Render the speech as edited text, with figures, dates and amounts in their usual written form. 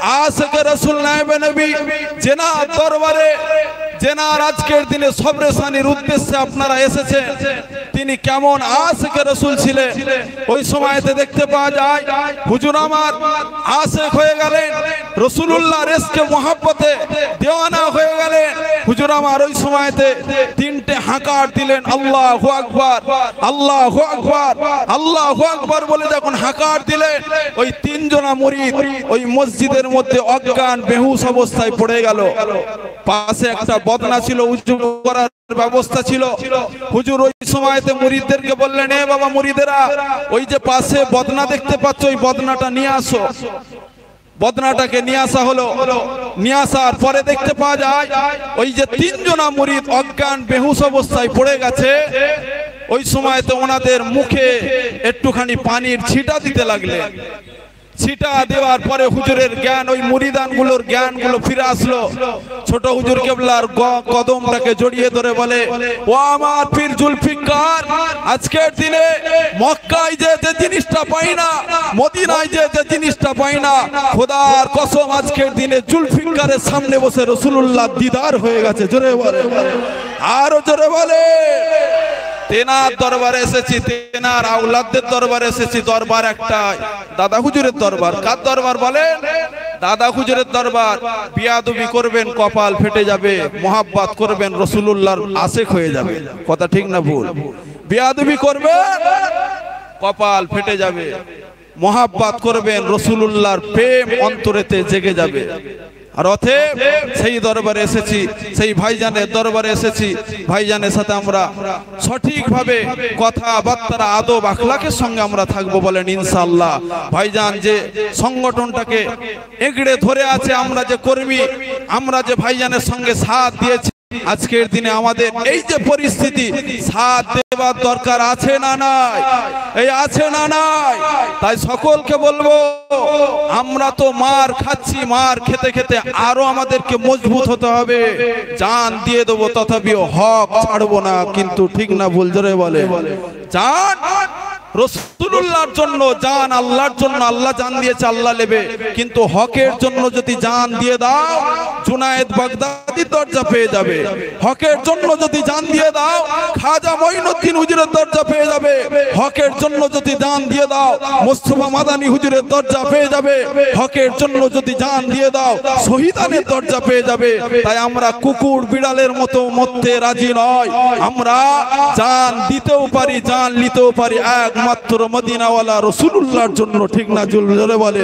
আশিক রাসূল নায়েবে নবী জেনার দরবারে জেনার আজকের দিনে সবরেশানির উদ্দেশ্যে আপনারা এসেছেন তিনি কেমন আশিক রাসূল ছিলেন ওই সময়তে দেখতে পাওয়া যায় হুজুর আমার আশিক হয়ে গেলেন রাসূলুল্লাহর ইশকে মুহাব্বতে দেওয়ানা হয়ে গেলেন হুজুর আমার ওই সময়তে তিনটে হাঁকার দিলেন আল্লাহু আকবার আল্লাহু আকবার আল্লাহু আকবার বলে যখন হাঁকার দিলেন ওই তিনজনা মুরিদ ওই মসজিদের মধ্যে অজ্ঞান বেহুশ অবস্থায় পড়ে গেল পাশে একটা বদনা ছিল উজু করার ব্যবস্থা ছিল হুজুর ওই সময়তে মুরিদদেরকে বললেন এ বাবা মুরিদেরা ওই যে পাশে বদনা দেখতে পাচ্ছ ওই বদনাটা নিয়ে আসো বদনাটাকে নিয়ে আসা হলো নিয়ে আসার পরে দেখতে পাওয়া যায় ওই যে তিনজনা মুরিদ অজ্ঞান বেহুশ অবস্থায় পড়ে গেছে ওই সময়তে ওনাদের মুখে একটুখানি পানির ছিটা দিতে লাগলেন ছিটা দেওয়ার পরে হুজুরের জ্ঞান ওই মুরিদানগুলোর জ্ঞানগুলো ফিরে আসলো ছোট হুজুর কেবলার কদমটাকে জড়িয়ে ধরে বলে ও আমার পীর জুলফিকার আজকের দিনে মক্কায় যে জিনিসটা পাই না মদিনায় যে জিনিসটা পাই না খোদার কসম আজকের দিনে জুলফিকারের সামনে বসে রাসূলুল্লাহ দিদার হয়ে গেছে জোরে বলে আরো জোরে বলে তেনার দরবারে এসেছি তেনার আওলাদদের দরবারে এসেছি দরবার একটাই দাদা হুজুরের দরবার কার দরবার বলেন দাদা হুজুরের দরবার বিয়াদবি করবেন কপাল ফেটে যাবে মোহাব্বত করবেন রাসূলুল্লাহর আশিক হয়ে যাবে কথা ঠিক না ভুল বিয়াদবি করবেন কপাল ফেটে যাবে মোহাব্বত করবেন রাসূলুল্লাহর প্রেম অন্তরেতে জেগে যাবে আর অতএব সেই দরবারে এসেছি সেই ভাইজানের দরবারে এসেছি ভাইজানের সাথে আমরা সঠিকভাবে কথাবার্তা আদব আখলাকের সঙ্গে আমরা থাকবো বলেন ইনশাআল্লাহ ভাইজান যে সংগঠনটাকে এগড়ে ধরে আছে আমরা যে কর্মী আমরা যে ভাইজানের সঙ্গে সাথ দিয়েছি আজকের দিনে আমাদের এই যে পরিস্থিতি সাথ দেওয়ার দরকার আছে না নাই এই আছে না নাই তাই সকলকে বলবো আমরা তো মার খাচ্ছি মার খেতে খেতে আরো আমাদেরকে মজবুত হতে হবে জান দিয়ে দেবো তথাপিও হক ছাড়বো না কিন্তু ঠিক না ভুল জোরে বলে জান রাসূলুল্লাহর জন্য জান আল্লাহর জন্য আল্লাহ জান দিয়েছে আল্লাহ নেবে কিন্তু হকের জন্য যদি জান দিয়ে দাও জুনায়েদ বাগদাদি দরজা পেয়ে যাবে হকের জন্য যদি জান দিয়ে দাও খাজা মঈনুদ্দিন হুজুরের দরজা পেয়ে যাবে হকের জন্য যদি জান দিয়ে দাও মুস্তাফা মাদানী হুজুরের দরজা পেয়ে যাবে হকের জন্য যদি জান দিয়ে দাও শহীদানের দরজা পেয়ে যাবে তাই আমরা কুকুর বিড়ালের মতো মরতে রাজি নয় আমরা জান দিতেও পারি জান নিতেও পারি একমাত্র মদিনাওয়ালা রাসূলুল্লাহর জন্য ঠিক না জোরে বলে